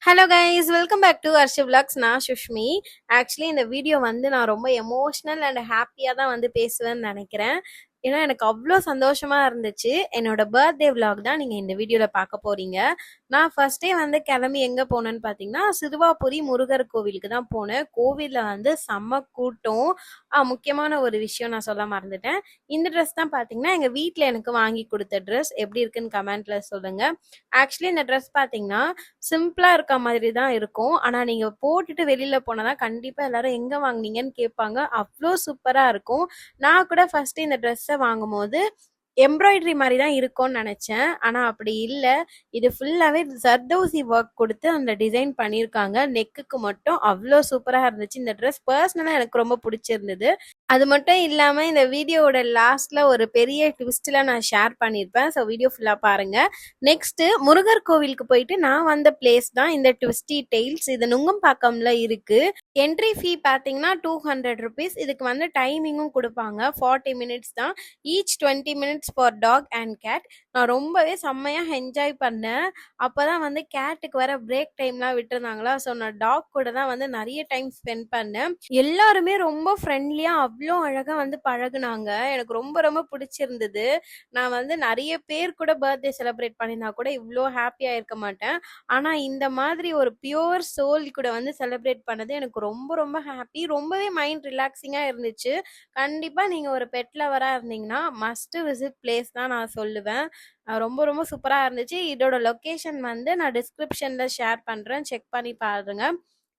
Hello guys, welcome back to Arshi vlogs. நான் Sushmi. Actually இந்த video வந்து நான் ரொம்ப எமோஷ்னல் அண்ட் ஹாப்பியாக தான் வந்து பேசுவேன்னு நினைக்கிறேன். ஏன்னா எனக்கு அவ்வளோ சந்தோஷமா இருந்துச்சு. என்னோட பர்த்டே விலாக் தான் நீங்கள் இந்த வீடியோவில் பார்க்க போறீங்க. நான் ஃபர்ஸ்டே வந்து கிளம்பி எங்கே போனேன்னு பார்த்தீங்கன்னா, சிறுவாபுரி முருகர் கோவிலுக்கு தான் போனேன். கோவிலில் வந்து செம்ம கூட்டம். முக்கியமான ஒரு விஷயம் நான் சொல்ல மறந்துட்டேன். இந்த ட்ரெஸ் தான் பார்த்தீங்கன்னா எங்கள் வீட்டில் எனக்கு வாங்கி கொடுத்த ட்ரெஸ். எப்படி இருக்குன்னு கமெண்ட்ல சொல்லுங்க. ஆக்சுவலி இந்த ட்ரெஸ் பார்த்தீங்கன்னா சிம்பிளா இருக்க மாதிரி தான் இருக்கும். ஆனா நீங்க போட்டுட்டு வெளியில போனா தான் கண்டிப்பா எல்லாரும் எங்க வாங்குனீங்கன்னு கேட்பாங்க. அவ்ளோ சூப்பரா இருக்கும். நான் கூட ஃபர்ஸ்ட் இந்த ட்ரெஸ்ஸ வாங்கும்போது எம்ப்ராய்டரி மாதிரி தான் இருக்கும்னு நினைச்சேன். ஆனா அப்படி இல்ல. இது ஃபுல்லாவே ஜர்தோசி ஒர்க் கொடுத்து அந்த டிசைன் பண்ணியிருக்காங்க. நெக்குக்கு மட்டும் அவ்வளோ சூப்பரா இருந்துச்சு. இந்த ட்ரெஸ் பர்சனலா எனக்கு ரொம்ப பிடிச்சிருந்தது. அது மட்டும் இல்லாம இந்த வீடியோவோட லாஸ்ட்ல ஒரு பெரிய ட்விஸ்ட்ல நான் ஷேர் பண்ணியிருப்பேன். ஸோ வீடியோ ஃபுல்லா பாருங்க. நெக்ஸ்ட் முருகர் கோவிலுக்கு போயிட்டு நான் வந்த பிளேஸ் தான் இந்த ட்விஸ்டி டெய்ல்ஸ். இது நுங்கம்பாக்கம்ல இருக்கு. என்ட்ரி ஃபீ பார்த்தீங்கன்னா ₹200. இதுக்கு வந்து டைமிங்கும் கொடுப்பாங்க. 40 மினிட்ஸ் தான். Each 20 minutes for dog and cat. நான் ரொம்பவே செம்மையா என்ஜாய் பண்ணேன். அப்பதான் வந்து கேட்டுக்கு வர பிரேக் டைம்லாம் விட்டுருந்தாங்களா. ஸோ நான் டாக் கூட தான் வந்து நிறைய டைம் ஸ்பெண்ட் பண்ணேன். எல்லாருமே ரொம்ப ஃப்ரெண்ட்லியா அவ்வளோ அழகா வந்து பழகுனாங்க. எனக்கு ரொம்ப ரொம்ப பிடிச்சிருந்தது. நான் வந்து நிறைய பேர் கூட பர்த்டே செலிப்ரேட் பண்ணியிருந்தா கூட இவ்வளோ ஹாப்பியா இருக்க மாட்டேன். ஆனா இந்த மாதிரி ஒரு பியூர் சோல் கூட வந்து செலிப்ரேட் பண்ணது எனக்கு ரொம்ப ரொம்ப ஹாப்பி. ரொம்பவே மைண்ட் ரிலாக்ஸிங்கா இருந்துச்சு. கண்டிப்பா நீங்க ஒரு பெட் லவரா இருந்தீங்கன்னா மஸ்ட் விசிட் பிளேஸ் தான் நான் சொல்லுவேன். ரொம்ப ரொம்ப சூப்பரா இருந்துச்சு. இதோட லொகேஷன் வந்து நான் டிஸ்கிரிப்ஷன்ல ஷேர் பண்றேன். செக் பண்ணி பாருங்க.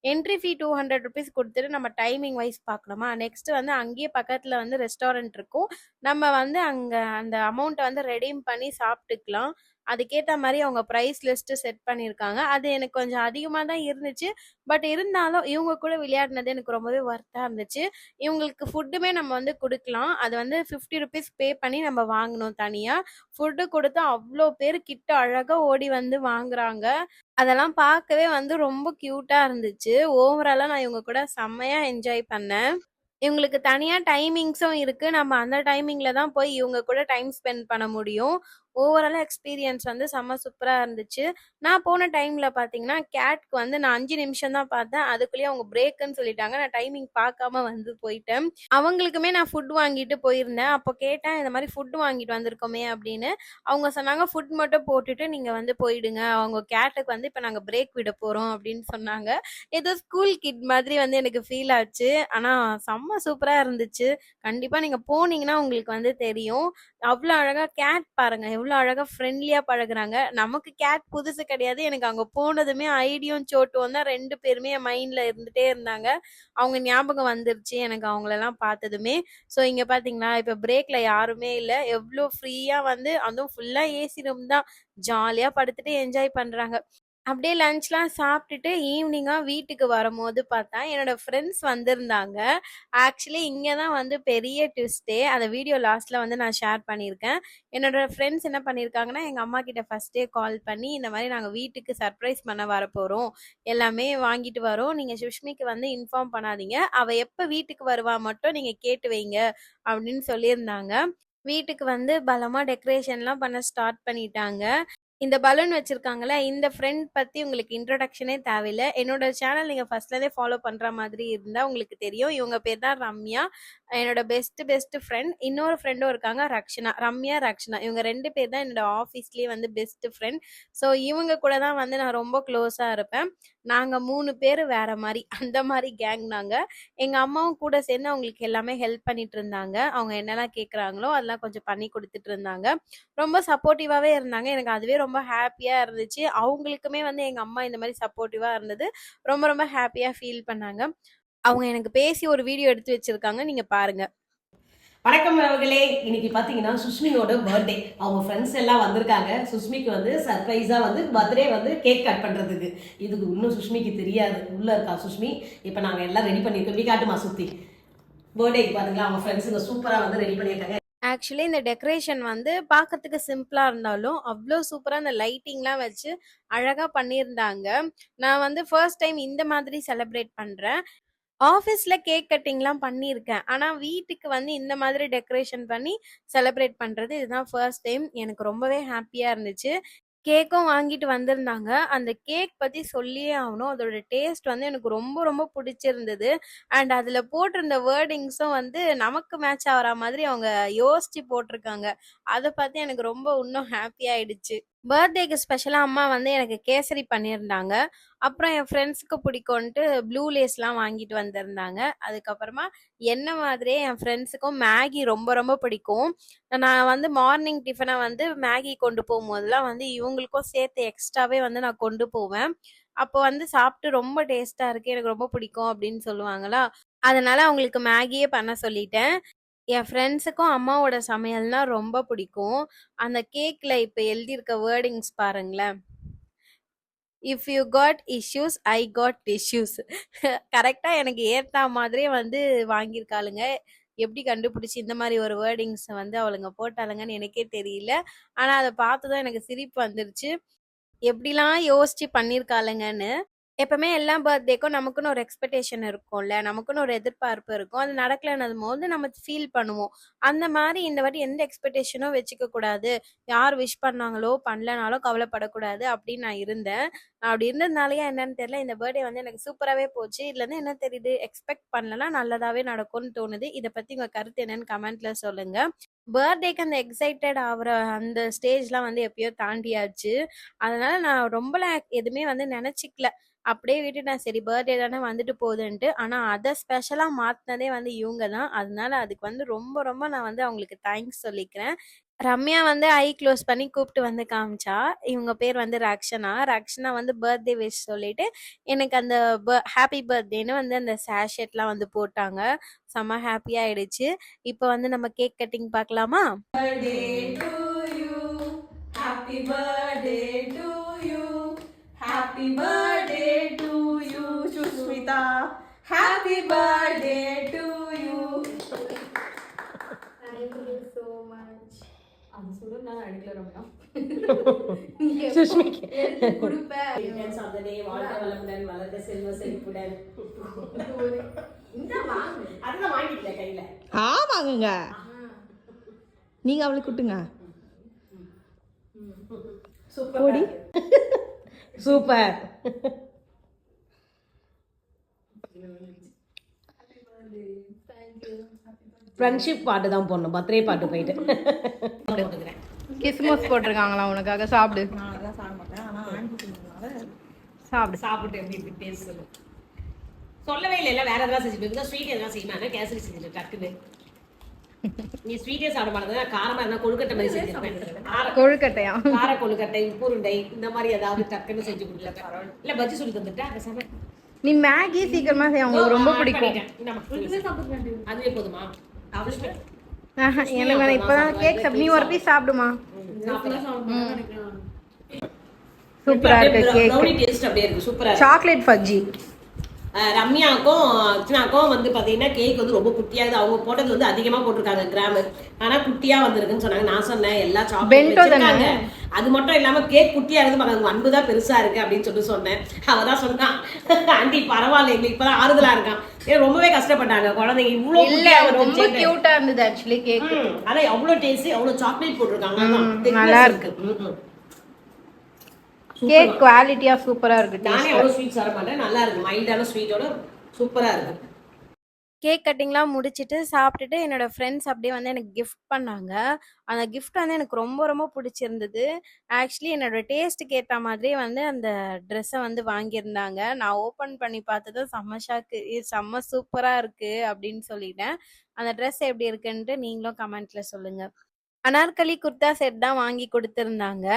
என்ட்ரி ஃபீ ₹200 கொடுத்துட்டு நம்ம டைமிங் வைஸ் பார்க்கணுமா. நெக்ஸ்ட் வந்து அங்கேயே பக்கத்துல வந்து ரெஸ்டாரண்ட் இருக்கும். நம்ம வந்து அங்க அந்த அமௌண்ட்டை வந்து ரெடீம் பண்ணி சாப்பிட்டுக்கலாம். அதுக்கேற்ற மாதிரி அவங்க ப்ரைஸ் லிஸ்ட் செட் பண்ணியிருக்காங்க. அது எனக்கு கொஞ்சம் அதிகமாக தான் இருந்துச்சு. பட் இருந்தாலும் இவங்க கூட விளையாடினது எனக்கு ரொம்பவே ஒர்த்தாக இருந்துச்சு. இவங்களுக்கு ஃபுட்டுமே நம்ம வந்து கொடுக்கலாம். அது வந்து ₹50 பே பண்ணி நம்ம வாங்கணும் தனியாக. ஃபுட்டு கொடுத்தா அவ்வளோ பேர் கிட்ட அழகாக ஓடி வந்து வாங்குறாங்க. அதெல்லாம் பார்க்கவே வந்து ரொம்ப கியூட்டா இருந்துச்சு. ஓவராலா நான் இவங்க கூட செம்மையா என்ஜாய் பண்ணேன். இவங்களுக்கு தனியா டைமிங்ஸும் இருக்கு. நம்ம அந்த டைமிங்ல தான் போய் இவங்க கூட டைம் ஸ்பெண்ட் பண்ண முடியும். ஓவராலா எக்ஸ்பீரியன்ஸ் வந்து செம்ம சூப்பரா இருந்துச்சு. நான் போன டைம்ல பார்த்தீங்கன்னா, கேட்க்கு வந்து நான் 5 நிமிஷம் தான் பார்த்தேன். அதுக்குள்ளேயே அவங்க பிரேக்குன்னு சொல்லிட்டாங்க. நான் டைமிங் பார்க்காம வந்து போயிட்டேன். அவங்களுக்குமே நான் ஃபுட் வாங்கிட்டு போயிருந்தேன். அப்போ கேட்டேன், இந்த மாரி ஃபுட் வாங்கிட்டு வந்திருக்கோமே அப்படின்னு. அவங்க சொன்னாங்க, "ஃபுட் மட்டும் போட்டுட்டு நீங்க வந்து போயிடுங்க. அவங்க கேட்டுக்கு வந்து இப்ப நாங்க பிரேக் விட போறோம்" அப்படின்னு சொன்னாங்க. ஏதோ ஸ்கூல் கிட் மாதிரி வந்து எனக்கு ஃபீல் ஆச்சு. ஆனா செம்ம சூப்பரா இருந்துச்சு. கண்டிப்பா நீங்க போனீங்கன்னா உங்களுக்கு வந்து தெரியும். அவ்ளோ அழகா கேட் பாருங்க. எவ்ளோ அழகா ஃப்ரெண்ட்லியா பழகுறாங்க. நமக்கு கேட் புதுசு கிடையாது. எனக்கு அங்க போனதுமே ஐடியும், சோட்டுவும் தான் 2 பேருமே என் மைண்ட்ல இருந்துட்டே இருந்தாங்க. அவங்க ஞாபகம் வந்துருச்சு எனக்கு அவங்களெல்லாம் பார்த்ததுமே. ஸோ இங்க பார்த்தீங்களா, இப்ப பிரேக்ல யாருமே இல்ல. எவ்ளோ ஃப்ரீயா வந்து அதுவும் ஃபுல்லா ஏசி ரூம் தான். ஜாலியா படுத்துட்டு என்ஜாய் பண்றாங்க. அப்படியே லஞ்ச்லாம் சாப்பிட்டுட்டு ஈவினிங்கா வீட்டுக்கு வரும்போது பார்த்தா, என்னோட ஃப்ரெண்ட்ஸ் வந்திருந்தாங்க. ஆக்சுவலி இங்க தான் வந்து பெரிய ட்விஸ்ட்டே. அந்த வீடியோ லாஸ்ட்ல வந்து நான் ஷேர் பண்ணியிருக்கேன். என்னோட ஃப்ரெண்ட்ஸ் என்ன பண்ணியிருக்காங்கன்னா, எங்க அம்மாகிட்ட ஃபர்ஸ்ட்டே கால் பண்ணி, இந்த மாரி நாங்க வீட்டுக்கு சர்ப்ரைஸ் பண்ண வரப்போறோம். எல்லாமே வாங்கிட்டு வரோம். நீங்க சுஷ்மிக்கு வந்து இன்ஃபார்ம் பண்ணாதீங்க. அவ எப்ப வீட்டுக்கு வருவா மட்டும் நீங்க கேட்டு வைங்க அப்படின்னு சொல்லியிருந்தாங்க. வீட்டுக்கு வந்து பலமா டெக்கரேஷன்லாம் பண்ண ஸ்டார்ட் பண்ணிட்டாங்க. இந்த பலூன் வச்சிருக்காங்கல்ல, இந்த ஃப்ரெண்ட் பத்தி உங்களுக்கு இன்ட்ரோடக்ஷனே தேவையில்ல. என்னோட சேனல் நீங்க ஃபர்ஸ்ட்லேருந்தே ஃபாலோ பண்ற மாதிரி இருந்தா உங்களுக்கு தெரியும். இவங்க பேர் தான் ரம்யா. என்னோட பெஸ்ட் ஃப்ரெண்ட். இன்னொரு ஃப்ரெண்டும் இருக்காங்க ரக்ஷனா. ரம்யா, ரக்ஷனா. இவங்க 2 பேர் தான் என்னோட ஆஃபீஸ்லயே வந்து பெஸ்ட் ஃப்ரெண்ட். ஸோ இவங்க கூட தான் வந்து நான் ரொம்ப க்ளோஸா இருப்பேன். நாங்க 3 பேரு வேற மாரி. அந்த மாரி கேங் நாங்க. எங்க அம்மாவும் கூட சேர்ந்து அவங்களுக்கு எல்லாமே ஹெல்ப் பண்ணிட்டு இருந்தாங்க. அவங்க என்னலாம் கேட்குறாங்களோ அதெல்லாம் கொஞ்சம் பண்ணி குடுத்துட்டு இருந்தாங்க. ரொம்ப சப்போர்ட்டிவாவே இருந்தாங்க. எனக்கு அதுவே ரொம்ப ஹாப்பியா இருந்துச்சு. அவங்களுக்குமே வந்து எங்க அம்மா இந்த மாரி சப்போர்ட்டிவா இருந்தது. ரொம்ப ரொம்ப ஹாப்பியா ஃபீல் பண்ணாங்க. அவங்க எனக்கு பேசி ஒரு வீடியோ எடுத்து வச்சிருக்காங்க. நீங்க பாருங்க. வணக்கம் அவர்களே. இன்னைக்கு பார்த்தீங்கன்னா சுஷ்மியோட பர்த்டே. அவங்க ஃப்ரெண்ட்ஸ் எல்லாம் வந்திருக்காங்க. சுஷ்மிக்கு வந்து சர்ப்ரைஸா வந்து பர்த்டே வந்து கேக் கட் பண்றதுக்கு. இதுக்கு இன்னும் சுஷ்மிக்கு தெரியாது. உள்ள இருக்கா சுஷ்மி. இப்போ நாங்க எல்லாம் ரெடி பண்ணிருக்கோம். இப்படி காட்டுமா சுத்தி. பர்த்டேக்கு பாத்தீங்களா அவங்க ஃப்ரெண்ட்ஸுங்க சூப்பரா வந்து ரெடி பண்ணியிருக்காங்க. ஆக்சுவலி இந்த டெக்கரேஷன் வந்து பார்க்கறதுக்கு சிம்பிளா இருந்தாலும், அவ்ளோ சூப்பரா அந்த லைட்டிங்லாம் வச்சு அழகா பண்ணியிருந்தாங்க. நான் வந்து ஃபர்ஸ்ட் டைம் இந்த மாதிரி செலிப்ரேட் பண்றேன். ஆஃபீஸ்ல கேக் கட்டிங்லாம் பண்ணியிருக்கேன். ஆனா வீட்டுக்கு வந்து இந்த மாதிரி டெக்கரேஷன் பண்ணி செலிப்ரேட் பண்றது இதுதான் ஃபர்ஸ்ட் டைம். எனக்கு ரொம்பவே ஹாப்பியா இருந்துச்சு. கேக்கும் வாங்கிட்டு வந்திருந்தாங்க. அந்த கேக் பத்தி சொல்லியே ஆவணும். அதோட டேஸ்ட் வந்து எனக்கு ரொம்ப ரொம்ப பிடிச்சிருந்தது. அண்ட் அதுல போட்டிருந்த வேர்டிங்ஸும் வந்து நமக்கு மேட்ச் ஆவற மாதிரி அவங்க யோசிச்சு போட்டிருக்காங்க. அத பார்த்து எனக்கு ரொம்ப இன்னும் ஹாப்பி ஆயிடுச்சு. பர்த்டேக்கு ஸ்பெஷலா அம்மா வந்து எனக்கு கேசரி பண்ணியிருந்தாங்க. அப்புறம் என் ஃப்ரெண்ட்ஸ்க்கு பிடிக்கும்ன்ட்டு ப்ளூ லேஸ்லாம் வாங்கிட்டு வந்திருந்தாங்க. அதுக்கப்புறமா என்ன மாதிரியே என் ஃப்ரெண்ட்ஸுக்கும் மேகி ரொம்ப ரொம்ப பிடிக்கும். நான் வந்து மார்னிங் டிஃபனா வந்து மேகி கொண்டு போகும்போதெல்லாம் வந்து இவங்களுக்கும் சேர்த்து எக்ஸ்ட்ராவே வந்து நான் கொண்டு போவேன். அப்போ வந்து சாப்பிட்டு ரொம்ப டேஸ்ட்டா இருக்கு, எனக்கு ரொம்ப பிடிக்கும் அப்படின்னு சொல்லுவாங்களா, அதனால அவங்களுக்கு மேகியே பண்ண சொல்லிட்டேன். என் ஃப்ரெண்ட்ஸுக்கும் அம்மாவோட சமையல்னா ரொம்ப பிடிக்கும். அந்த கேக்ல இப்ப எழுதியிருக்க வேர்டிங்ஸ் பாருங்களேன். If you got issues I got tissues. கரெக்டா எனக்கு ஏத்தா மாதிரியே வந்து வாங்கியிருக்காளுங்க. எப்படி கண்டுபிடிச்சு இந்த மாதிரி ஒரு வேர்டிங்ஸ் வந்து அவளுங்க போட்டாளுங்கன்னு எனக்கே தெரியல. ஆனா அதை பார்த்துதான் எனக்கு சிரிப்பு வந்துருச்சு. எப்படிலாம் யோசிச்சு பண்ணியிருக்காளுங்கன்னு. எப்பவுமே எல்லா பர்த்டேக்கும் நமக்குன்னு ஒரு எக்ஸ்பெக்டேஷன் இருக்கும்ல, நமக்குன்னு ஒரு எதிர்பார்ப்பு இருக்கும். அது நடக்கலன்னும் போது நம்ம ஃபீல் பண்ணுவோம். அந்த மாதிரி இந்த வாட்டி எந்த எக்ஸ்பெக்டேஷனும் வச்சுக்க கூடாது. யார் விஷ் பண்ணாங்களோ பண்ணலனாலும் கவலைப்படக்கூடாது அப்படின்னு நான் இருந்தேன். அப்படி இருந்ததுனாலயா என்னன்னு தெரியல, இந்த பர்த்டே வந்து எனக்கு சூப்பராகவே போச்சு. இதுல இருந்து என்ன தெரியுது, எக்ஸ்பெக்ட் பண்ணலன்னா நல்லதாவே நடக்கும்னு தோணுது. இதை பத்தி உங்க கருத்து என்னன்னு கமெண்ட்ல சொல்லுங்க. பர்த்டேக்கு அந்த எக்ஸைட்டட் ஆகுற அந்த ஸ்டேஜ்லாம் வந்து எப்பயோ தாண்டியாச்சு. அதனால நான் ரொம்பலாம் எதுவுமே வந்து நினைச்சிக்கல. அப்படியே விட்டுட்டேன். சரி பர்த்டே தானே வந்துட்டு போகுதுன்ட்டு. ஆனா அத ஸ்பெஷலா மாத்துனதே வந்து இவங்க தான். அதனால அதுக்கு வந்து ரொம்ப ரொம்ப நான் வந்து அவங்களுக்கு தேங்க்ஸ் சொல்லிக்கிறேன். ரம்யா வந்து ஐ க்ளோஸ் பண்ணி கூப்பிட்டு வந்து காமிச்சா. இவங்க பேர் வந்து ரக்ஷனா. ரக்ஷனா வந்து பர்த்டே விஷ் சொல்லிட்டு எனக்கு அந்த ஹாப்பி பர்த்டேன்னு வந்து அந்த சேஷெட்லாம் வந்து போட்டாங்க. செம்ம ஹாப்பி ஆயிடுச்சு. இப்போ வந்து நம்ம கேக் கட்டிங் பார்க்கலாமா? Birthday to you. Happy birthday to you. Happy birthday to you, Shushmita. Happy birthday to you. Thank you so much. அது சொல்லு நான் அடிக்கல ரம்யா. சுஷ்மிக்கு கொடுப்பேன். Returns of the day, வாழ்க வளமுடன், வளர்க செல்வ செழிப்புடன். அதெல்லாம் வாங்கிட்டேன் கையில. ஆமாங்க. நீங்க அவளை கூட்டுங்க. சூப்பர். சூப்பர். ஃப்ரெண்ட்ஷிப் பாட்டு தான் போடணும், பர்த்டே பாட்டு போயிட்டு போட்டுக்கிறேன். கிறிஸ்மஸ் போட்டிருக்காங்களா உனக்காக? சாப்பிடு நான் சாப்பிட மாட்டேன். ஆனா ஆண்டி சொன்னதுனால சாப்பிடு. சாப்பிட்டு எப்படி இப்படி டேஸ்ட் சொல்லு. சொல்லவே இல்லை, வேற எதாவது செஞ்சு ஸ்வீட் எதாவது செய்யுமா? கேசரி செஞ்சுட்டு டக்குன்னு. நீ ஸ்வீட்டே சாப்பிட மாட்டேங்க, காரமா இருந்தா கொழுக்கட்டை மாதிரி செஞ்சிருப்பேன். கொழுக்கட்டையா? கார கொழுக்கட்டை, உப்புருண்டை, இந்த மாதிரி ஏதாவது டக்குன்னு செஞ்சு கொடுக்கல. இல்ல பஜ்ஜி சொல்லி தந்துட்டா பேசாம. நீ மேகி சீக்கிரமா செய்ய, உங்களுக்கு ரொம்ப பிடிக்கும். அதுவே போதுமா? எனக்கு வேணாம், இப்பதான் கேக் சாப்பிடு. நீ ஒரு பீஸ் சாப்பிடுமா? சூப்பரா இருக்கு கேக். ப்ரௌனி டேஸ்ட் அப்படியே இருக்கு, சூப்பரா இருக்கு. சாக்லேட் ஃபஜ்ஜி. ரம்யாக்கும் அர்ச்சனாக்கும் வந்து பாத்தீங்கன்னா கேக் வந்து ரொம்ப குட்டியாகுது. அவங்க போட்டது வந்து அதிகமா போட்டிருக்காங்க கிராம், ஆனா குட்டியா வந்திருக்குன்னு சொன்னாங்க. நான் சொன்னேன் எல்லா சாக்லேட் வச்சிருக்காங்க, அது மட்டும் இல்லாம கேக் குட்டியா இருக்கு, அவங்க அன்பு தான் பெருசா இருக்கு அப்படின்னு சொல்லி சொன்னேன். அவதான் சொன்னான், ஆண்டி பரவாயில்ல, எங்களுக்கு இப்பதான் ஆறுதலா இருக்கான். ஏன்னா ரொம்பவே கஷ்டப்பட்டாங்க குழந்தைங்க. இவ்வளவு இல்ல, ரொம்ப கியூட்டா இருந்தது ஆக்சுவலி கேக். ஆனா அவ்வளவு டேஸ்ட், அவ்வளவு சாக்லேட் போட்டிருக்காங்க, நல்லா இருக்கு. கேக் குவாலிட்டியா சூப்பரா இருக்கு. நானே அவ்வளவு ஸ்வீட் சாப்பிட மாட்டேன், நல்லா இருக்கு. மைல்டான ஸ்வீட்டோட சூப்பரா இருக்கு. கேக் கட்டிங்லாம் முடிச்சுட்டு சாப்பிட்டுட்டு என்னோட ஃப்ரெண்ட்ஸ் அப்படியே வந்து எனக்கு கிஃப்ட் பண்ணாங்க. அந்த கிஃப்ட் வந்து எனக்கு ரொம்ப ரொம்ப பிடிச்சிருந்தது. ஆக்சுவலி என்னோட டேஸ்ட்டுக்கு ஏற்ற மாதிரியே வந்து அந்த ட்ரெஸ்ஸை வந்து வாங்கியிருந்தாங்க. நான் ஓப்பன் பண்ணி பார்த்ததும் செம்ம ஷாக்கு, இது செம்ம சூப்பராக இருக்குது அப்படின்னு சொல்லிட்டேன். அந்த ட்ரெஸ் எப்படி இருக்குன்ட்டு நீங்களும் கமெண்ட்ல சொல்லுங்க. அனார்கலி குர்தா செட் தான் வாங்கி கொடுத்துருந்தாங்க.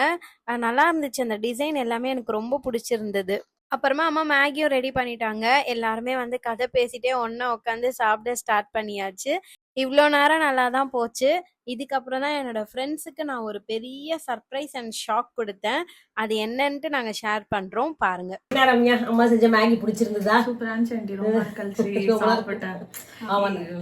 நல்லா இருந்துச்சு, அந்த டிசைன் எல்லாமே எனக்கு ரொம்ப பிடிச்சிருந்தது. அப்புறமா அம்மா மேகியும் ரெடி பண்ணிட்டாங்க. எல்லாருமே வந்து கதை பேசிட்டே ஒண்ணா உட்காந்து சாப்பிட ஸ்டார்ட் பண்ணியாச்சு. இவ்வளோ நேரம் நல்லா தான் போச்சு. இதுக்கப்புறம் தான் என்னோட ஃப்ரெண்ட்ஸுக்கு நான் ஒரு பெரிய சர்ப்ரைஸ் அண்ட் ஷாக் கொடுத்தேன். அது என்னன்ட்டு நாங்க ஷேர் பண்றோம், பாருங்க. ரம்யா, அம்மா செஞ்ச மேகி பிடிச்சிருந்ததா? சூப்பரா இருந்துச்சு ஆண்டி. ரொம்ப கழிச்சு சாப்பிட்டேன்.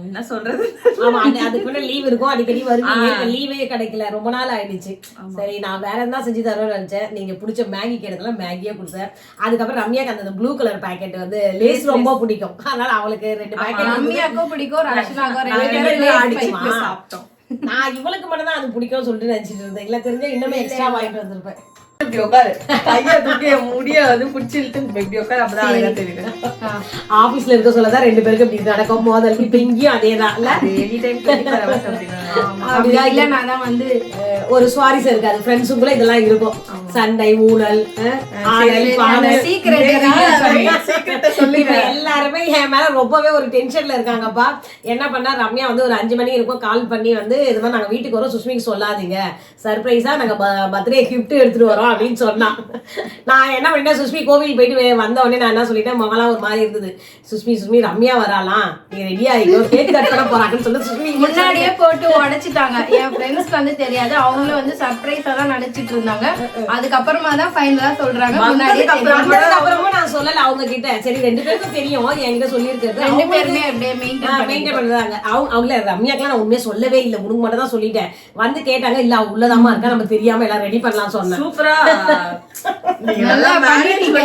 என்ன சொல்றது? ஆமா, அதுக்கு முன்னாடி லீவ் இருக்கும், அடிக்கடி வருவீங்க. லீவே கிடைக்கல, ரொம்ப நாள் ஆயிடுச்சு. சரி, நான் வேற என்ன செஞ்சு தரோம்னு நினைச்சேன். நீங்க பிடிச்ச மேகி கேட்டதுல மேகியே கொடுத்தேன். அதுக்கப்புறம் ரம்யாக்கு அந்த ப்ளூ கலர் பாக்கெட் வந்து லேஸ் ரொம்ப பிடிக்கும், அதனால அவளுக்கு 2 பாக்கெட். ரம்யாக்கும் பிடிக்கும், ரக்ஷனாக்கும் சாப்பிட்டோம். நான் இவளுக்கு மட்டும் தான் அது பிடிக்கும்னு சொல்லிட்டு நினைச்சிட்டு இருந்தேன். இல்ல தெரிஞ்சா இன்னுமே எக்ஸ்ட்ரா வாங்கிட்டு வந்திருப்பேன். இப்படி உட்காரு கையை தூக்கி முடிய வந்து பிடிச்சி இழுத்து இப்படி உட்காரு அப்பதான் அழகா தெரியுது ஆபீஸ்ல இருக்க சொல்லதான் 2 பேருக்கு இப்படி நடக்கும் மோதல். இப்ப இங்கேயும் அதேதான் இல்ல? எனி டைம் 24 hours அப்படின்னா அப்படிதான் இல்ல நான் தான் வந்து ஒரு சுவாரஸ்யம் இருக்காது. ஃப்ரெண்ட்ஸுக்குள்ள இதெல்லாம் இருக்கும். சண்டை, ஊழல், ஆடல், பாடல். சீக்கிரத்தை சொல்லி இப்ப எல்லாருமே என் மேல ரொம்பவே ஒரு டென்ஷன்ல இருக்காங்கப்பா. என்ன பண்ணா ரம்யா வந்து ஒரு 5 மணி இருக்கும் கால் பண்ணி வந்து இது மாதிரி நாங்க வீட்டுக்கு வரோம், சுஷ்மிக்கு சொல்லாதீங்க, சர்ப்ரைஸா நாங்க பர்த்டே கிஃப்ட் எடுத்துட்டு வரோம் அப்படின்னு சொன்னா. நான் என்ன பண்ணேன், சுஷ்மி கோவில் போயிட்டு வந்த உடனே நான் என்ன சொல்லிட்டேன், முகலாம் ஒரு மாதிரி இருந்தது. சுஷ்மி ரம்யா வராலாம், நீ ரெடி ஆகிக்கோ, கேக் கட் பண்ண போறாங்கன்னு சொல்லி சுஷ்மி முன்னாடியே போட்டு உடைச்சிட்டாங்க. என் ஃப்ரெண்ட்ஸ்க்கு வந்து தெரியாது, அவங்களும் வந்து சர்ப்ரைஸா தான் நினைச்சிட்டு இருந்தாங்க. அதுக்கப்புறமா தான் ஃபைனலா சொல்றாங்க. முன்னாடியே அப்புறமும் நான் சொல்லல அவங்க கிட்ட. சரி 2 பேருக்கும் தெரியும் என்கிட்ட சொல்லி இருக்கிறது. 2 பேருமே அப்படியே மெயின்டைன் பண்றாங்க. அவங்கள ரம்யாக்கெல்லாம் நான் உண்மையே சொல்லவே இல்லை, உனக்கு மட்டும் தான் சொல்லிட்டேன். வந்து கேட்டாங்க, இல்ல அவ உள்ளதாமா இருக்கா, நம்ம தெரியாம எல்லாம் ரெடி பண்ணலாம் சொன்னேன். சூப்பரா நல்லா பண்ணிட்டீங்க.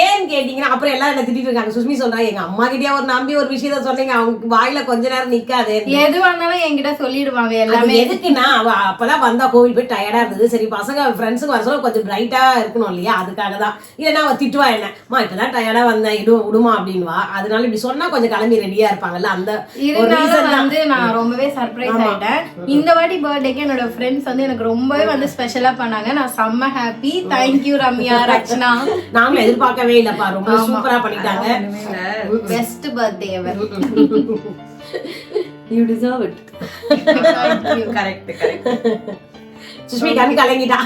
ஏன்னு கேட்டீங்கன்னா அப்புறம் எல்லாரும் என்ன திட்டிட்டு இருக்காங்க. சுஷ்மி சொல்றா, எங்க அம்மா கிட்டே ஒரு நம்பி ஒரு விஷயத்த சொன்னீங்க, அவங்க வாயில கொஞ்ச நேரம் நிக்காது. எதுவா இருந்தாலும் என்கிட்ட சொல்லிடுவாங்க எல்லாமே. எதுக்குன்னா அவ அப்பதான் வந்தா கோவில் போய் டயர்டா இருந்தது. சரி பசங்க ஃப்ரெண்ட்ஸுக்கு வர சொல்ல கொஞ்சம் பிரைட்டா இருக்கணும் இல்லையா, அதுக்காக தான். இல்லைன்னா அவ திட்டுவா என்னமா, இப்பதான் டயர்டா வந்தேன், விடுமா அப்படின்வா. அதனால இப்படி சொன்னா கொஞ்சம் கிளம்பி ரெடியா இருப்பாங்கல்ல, அந்த இருந்தாலும் வந்து நான் ரொம்பவே சர்ப்ரைஸ் ஆயிட்டேன். இந்த வாட்டி பர்த்டேக்கு என்னோட ஃப்ரெண்ட்ஸ் வந்து எனக்கு ரொம்பவே வந்து ஸ்பெஷலா பண்ணாங்க. நான் செம்ம ஹாப்பி. தேங்க்யூ ரம்யா, ரச்சனா. நாங்களும் எதிர்பார்க்கவே இல்லப்பா, ரொம்ப சூப்பரா பண்ணிட்டாங்க. Best birthday ever. You deserve it. Correct. Sushmi கண் கலங்கிட்டா.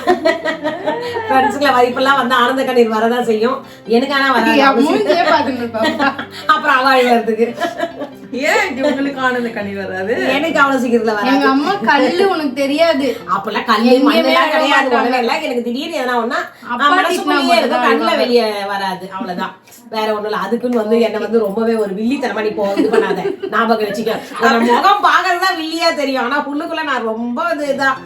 ஃப்ரெண்ட்ஸுக்குள்ள வைப்பெல்லாம் வந்து ஆனந்த கண்ணீர் வரதான் செய்யும். எனக்கு ஆனா வராது. மூஞ்சியே பாத்துட்டு இருப்பேன். அப்புறம் அவாழி வரதுக்கு ஏன் உங்களுக்கு ஆனந்த கண்ணீர் வராது? எனக்கு அவ்வளவு சீக்கிரத்துல வராது. எங்க அம்மா கல்லு உனக்கு தெரியாது. அப்பெல்லாம் கல்லு மண்ணெல்லாம் கிடையாது. உடனே எல்லாம் எனக்கு திடீர்னு எதனா ஒன்னா மனசுக்குள்ளேயே இருக்கும், கண்ணுல வெளியே வராது. அவ்வளவுதான், வேற ஒண்ணும் இல்ல. அதுக்குன்னு வந்து என்ன வந்து ரொம்பவே ஒரு வில்லித்தனமா நீ இது பண்ணாத, ஞாபகம் வச்சுக்க. முகம் பாக்குறதா வில்லியா தெரியும், ஆனா புள்ளுக்குள்ள நான் ரொம்ப இதுதான்.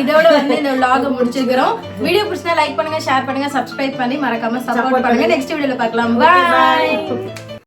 இதோட வந்து இந்த vlog முடிச்சிருக்கிறோம். வீடியோ பிடிச்சா லைக் பண்ணுங்க, ஷேர் பண்ணுங்க, சப்ஸ்கிரைப் பண்ணி மறக்காம சப்போர்ட் பண்ணுங்க. நெக்ஸ்ட் வீடியோல பார்க்கலாம். பை.